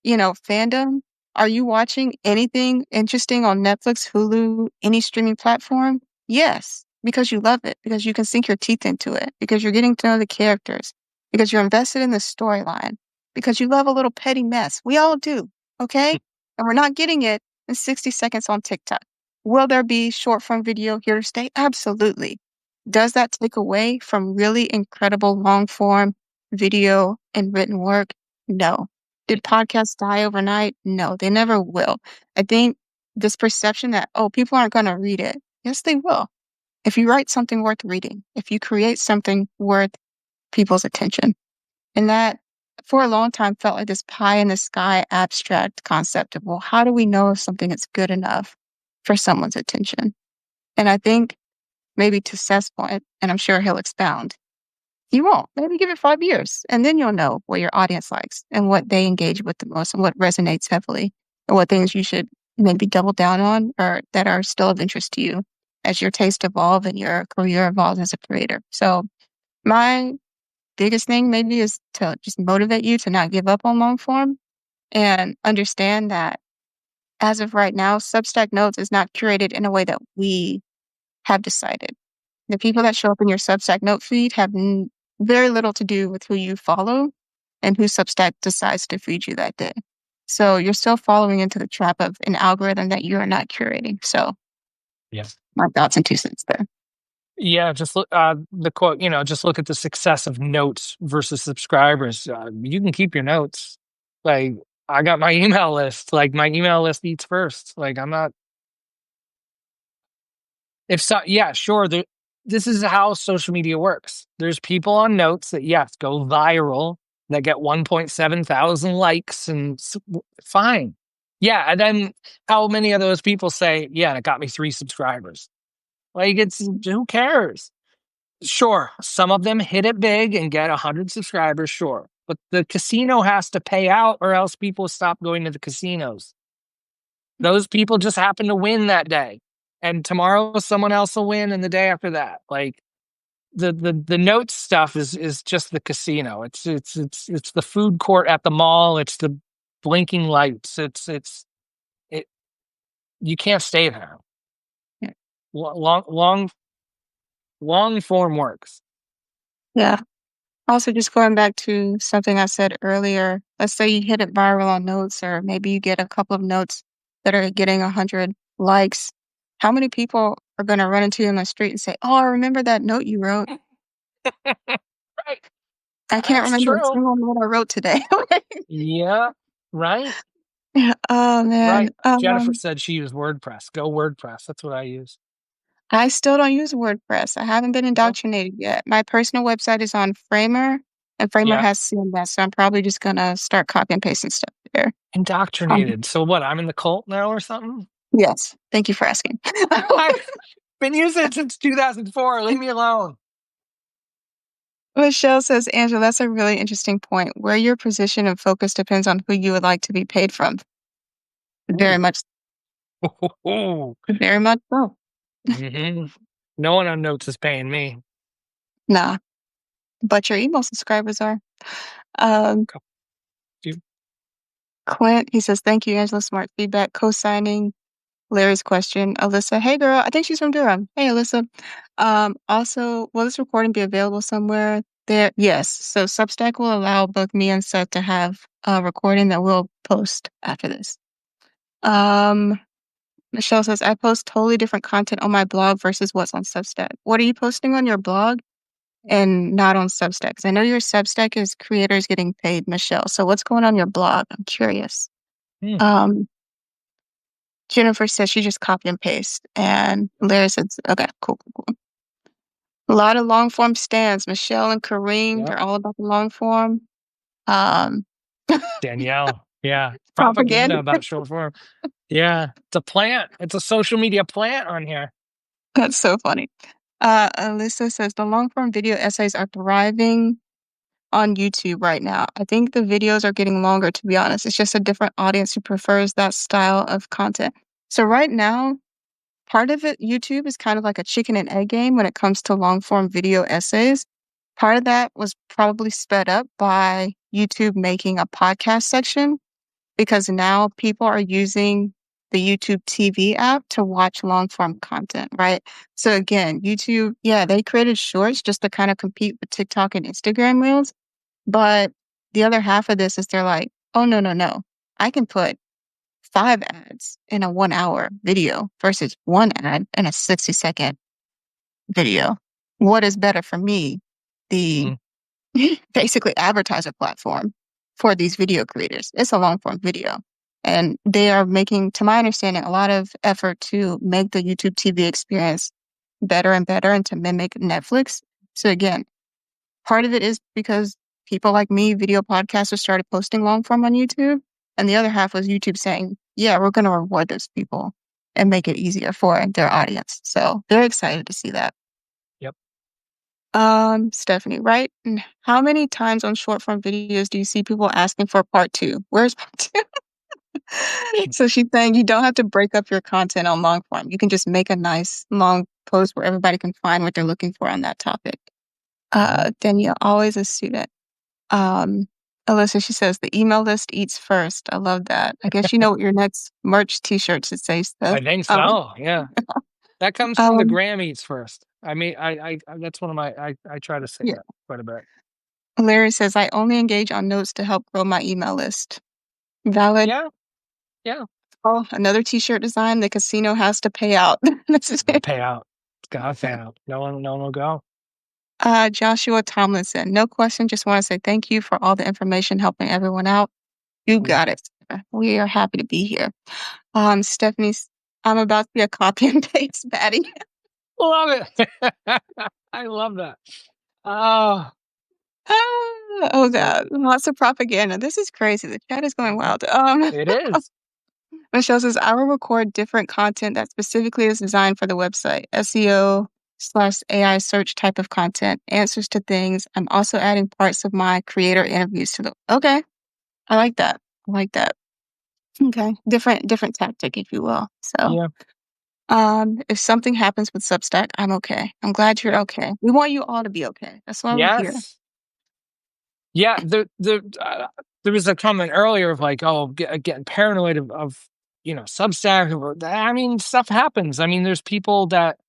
fandom? Are you watching anything interesting on Netflix, Hulu, any streaming platform? Yes, because you love it, because you can sink your teeth into it, because you're getting to know the characters, because you're invested in the storyline, because you love a little petty mess. We all do, okay? And we're not getting it in 60 seconds on TikTok. Will there be short form video here to stay? Absolutely. Does that take away from really incredible long form video and written work? No. Did podcasts die overnight? No, they never will. I think this perception that, oh, people aren't going to read it. Yes, they will. If you write something worth reading, if you create something worth people's attention. And that for a long time felt like this pie in the sky abstract concept of, well, how do we know if something is good enough for someone's attention? And I think maybe to Seth's point, and I'm sure he'll expound, you won't. Maybe give it 5 years, and then you'll know what your audience likes and what they engage with the most and what resonates heavily and what things you should maybe double down on or that are still of interest to you as your taste evolve and your career evolves as a creator. So my biggest thing maybe is to just motivate you to not give up on long form and understand that as of right now, Substack Notes is not curated in a way that we have decided. The people that show up in your Substack note feed have very little to do with who you follow and who Substack decides to feed you that day. So you're still following into the trap of an algorithm that you are not curating. So Yeah. my thoughts and 2 cents there. Yeah, just look the quote, just look at the success of notes versus subscribers. You can keep your notes. Like I got my email list. Like my email list eats first. Like I'm not if so yeah, sure. This is how social media works. There's people on notes that yes, go viral that get 1.7 thousand likes and fine. Yeah. And then how many of those people say, yeah, it got me 3 subscribers? Like, who cares? Sure, some of them hit it big and get 100 subscribers, sure. But the casino has to pay out or else people stop going to the casinos. Those people just happen to win that day. And tomorrow someone else will win and the day after that. Like, the notes stuff is just the casino. It's the food court at the mall, it's the blinking lights. It you can't stay there. Yeah. Long form works. Yeah. Also, just going back to something I said earlier, let's say you hit it viral on notes, or maybe you get a couple of notes that are getting 100 likes. How many people are going to run into you in the street and say, "Oh, I remember that note you wrote. Right. I can't That's remember a true. single note I wrote today." Yeah. Right. Oh man. Right. Jennifer said she used WordPress. Go WordPress. That's what I use. I still don't use WordPress. I haven't been No. indoctrinated yet. My personal website is on Framer, and Framer Yeah. has CMS, so I'm probably just gonna start copy and pasting stuff there. Um, Indoctrinated. So what? I'm in the cult now or something? yes, thank you for asking. I've been using it since 2004. Leave me alone. Michelle says, Angela, that's a really interesting point. Where your position and focus depends on who you would like to be paid from. Very Ooh. much, Ooh. very much so. Hmm. No one on Notes is paying me. Nah, but your email subscribers are. Um, Couple few. Clint, he says, thank you, Angela. Smart feedback, co-signing Larry's question. Alyssa, hey girl, I think she's from Durham. Hey Alyssa. Also, will this recording be available somewhere? There, yes. So Substack will allow both me and Seth to have a recording that we'll post after this. Um, Michelle says, I post totally different content on my blog versus what's on Substack. What are you posting on your blog and not on Substack? Because I know your Substack is creators getting paid, Michelle. So what's going on your blog? I'm curious. Hmm. Um, Jennifer says she just copy and paste. And Larry says, okay, cool, cool, cool. A lot of long form stands. Michelle and Kareem, Yep. they're all about the long form. Um, Danielle. Yeah. Propaganda propaganda. about short form. Yeah. It's a plant. It's a social media plant on here. That's so funny. Alyssa says the long form video essays are thriving on YouTube right now. I think the videos are getting longer, to be honest. It's just a different audience who prefers that style of content. So right now, part of it, YouTube is kind of like a chicken and egg game when it comes to long form video essays. Part of that was probably sped up by YouTube making a podcast section because now people are using the YouTube TV app to watch long form content, right? So again, YouTube, yeah, they created shorts just to kind of compete with TikTok and Instagram Reels. But the other half of this is they're like, oh, no, no, no. I can put 5 ads in a 1 hour video versus one ad in a 60-second video. What is better for me? The Mhm. basically advertiser platform for these video creators. It's a long form video. And they are making, to my understanding, a lot of effort to make the YouTube TV experience better and better and to mimic Netflix. So again, part of it is because people like me, video podcasters, started posting long form on YouTube. And the other half was YouTube saying, yeah, we're going to reward those people and make it easier for their audience. So they're excited to see that. Yep. Stephanie, right? And how many times on short form videos do you see people asking for part two? Where's part two? So she's saying you don't have to break up your content on long form. You can just make a nice long post where everybody can find what they're looking for on that topic. Mhm. Danielle, always a student. Um, Alyssa, she says the email list eats first. I love that. I guess you know what your next merch T-shirt should say, Steph. I think so. Yeah. That comes from the Um, gram eats first. I mean, that's one of my, I try to say yeah. that quite a bit. Larry says I only engage on notes to help grow my email list. Valid. Yeah. Yeah. Oh, another T-shirt design. The casino has to pay out. This It's is gonna it. pay out. It's gotta pay out. No one will go. Joshua Tomlinson. No question. Just want to say thank you for all the information helping everyone out. You Mm. got it. We are happy to be here. Stephanie's. I'm about to be a copy and paste baddie. Love it. I love that. Oh, Oh So god, lots of propaganda. This is crazy. The chat is going mhm, wild. it is. Michelle says, "I will record different content that specifically is designed for the website, SEO/AI search type of content, answers to things. I'm also adding parts of my creator interviews to the." Okay, I like that. I like that. Okay, different tactic, if you will. So, Yeah. if something happens with Substack, I'm okay. I'm glad you're Yep. okay. We want you all to be okay. That's why we're here. Yes. Yeah, there was a comment earlier of like, oh, getting paranoid of Substack. I mean, stuff happens. I mean, there's people that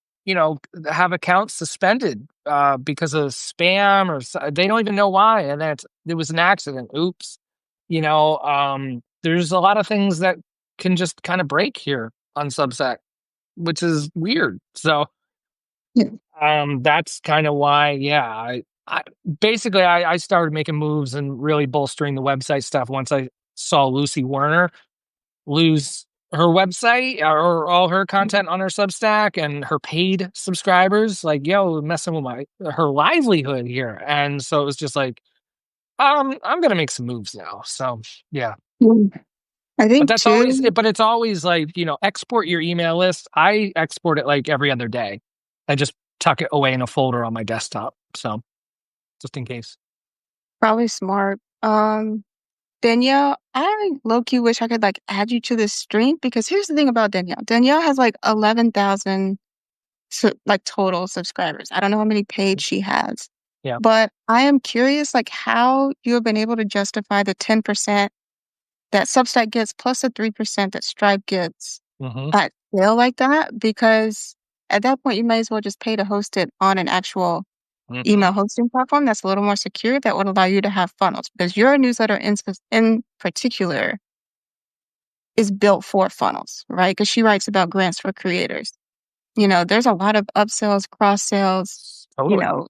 have accounts suspended because of spam they don't even know why, and it was an accident. Oops. There's a lot of things that can just kind of break here on Substack, which is weird. So Yeah. that's kind of why, yeah, I basically I started making moves and really bolstering the website stuff once I saw Lucy Werner lose her website or all her content on her Substack and her paid subscribers. Like, yo, messing with her livelihood here. And so it was just like, I'm gonna make some moves now. So yeah. Mm. I But think that's always too. but it's always like, export your email list. I export it like every other day. I just tuck it away in a folder on my desktop. So just in case. Probably smart. Danielle, I low key wish I could like add you to this stream because here's the thing about Danielle. Danielle has like 11,000 like total subscribers. I don't know how many paid she has, Yeah. but I am curious like how you have been able to justify the 10% that Substack gets plus the 3% that Stripe gets Hmm. at scale like that because at that point you might as well just pay to host it on an actual Hmm. email hosting platform that's a little more secure that would allow you to have funnels because your newsletter in particular is built for funnels, right? Because she writes about grants for creators. There's a lot of upsells, cross sales, you Totally. know,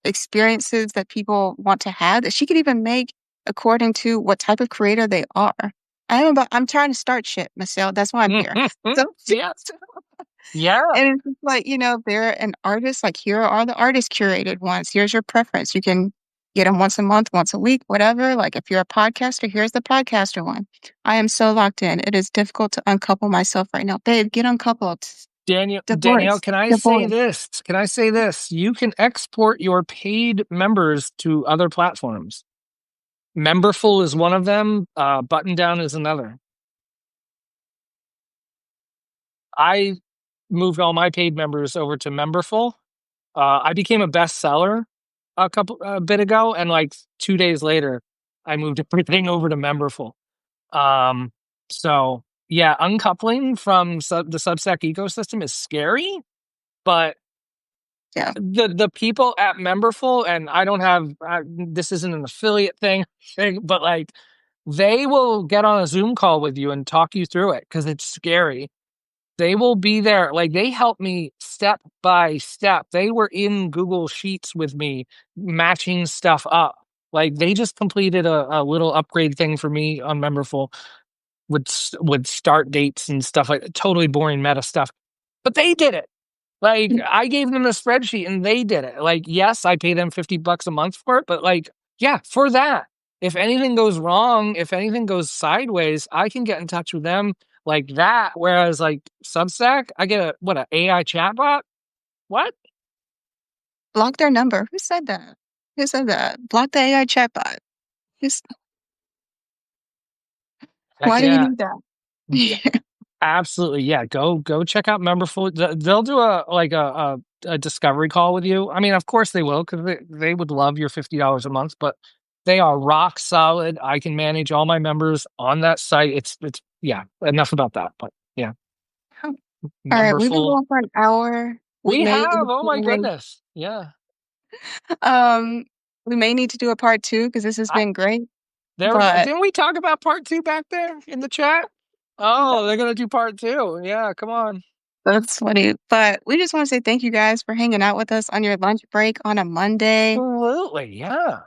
experiences that people want to have that she could even make according to what type of creator they are. I'm trying to start shit myself. That's why I'm here. So Yeah. Yeah. and it's just like, if they're an artist, like here are the artist curated ones. Here's your preference. You can get them once a month, once a week, whatever. Like if you're a podcaster, here's the podcaster one. I am so locked in. It is difficult to uncouple myself right now. Babe, get uncoupled. Danielle, Divorce. can I say Divorce. this? Can I say this? You can export your paid members to other platforms. Memberful is one of them. Button Down is another. I moved all my paid members over to Memberful. I became a bestseller a bit ago, and like 2 days later, I moved everything over to Memberful. Um, so yeah, uncoupling from the Substack ecosystem is scary, but Yeah. the people at Memberful, and I don't have this isn't an affiliate thing, but like they will get on a Zoom call with you and talk you through it because it's scary. They will be there. Like they helped me step by step. They were in Google Sheets with me, matching stuff up. Like they just completed a little upgrade thing for me on Memberful with start dates and stuff like that. Totally boring meta stuff. But they did it. Like I gave them a spreadsheet and they did it. Like, yes, I pay them $50 a month for it, but like, yeah, for that. If anything goes wrong, if anything goes sideways, I can get in touch with them like that. Whereas like Substack, I get an AI chatbot? What? Block their number. Who said that? Who said that? Block the AI chatbot. Who's, Heck why do we yeah. need that? Absolutely, yeah. Go check out Memberful. They'll do a discovery call with you. I mean, of course they will because they would love your $50 a month. But they are rock solid. I can manage all my members on that site. It's yeah. Enough about that. But yeah, All right, we've been Memberful. going for an hour. We We may have. Oh my goodness. Yeah. um we may need to do a part two because this has I been great. there But didn't we talk about part two back there in the chat? Oh, they're gonna do part two. Yeah, come on. that's funny. But we just want to say thank you guys for hanging out with us on your lunch break on a Monday. Absolutely. Yeah.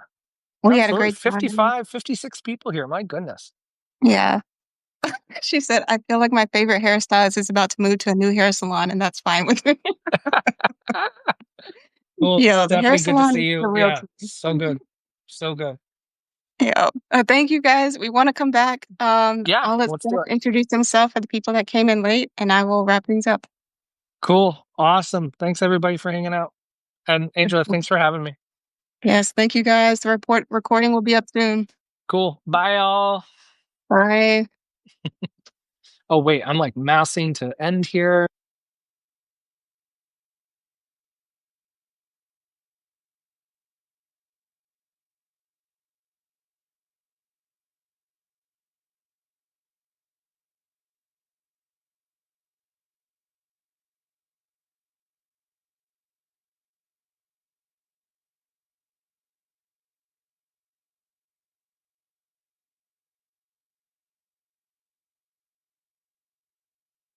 We had a Absolutely. great time. 55, 56 people here. My goodness. Yeah. She said, I feel like my favorite hairstylist is about to move to a new hair salon, and that's fine with me. Well, Yo, the hair definitely good to salon see is the you. real Yeah, tea. so good. So good. Yeah. Thank you guys. We want to come back. Yeah, I'll let let's Seth do it. introduce himself for the people that came in late, and I will wrap things up. Cool. Awesome. Thanks everybody for hanging out. And Angela, thanks for having me. Yes, thank you guys. The report recording will be up soon. Cool. Bye all. Bye. Oh wait, I'm like mousing to end here.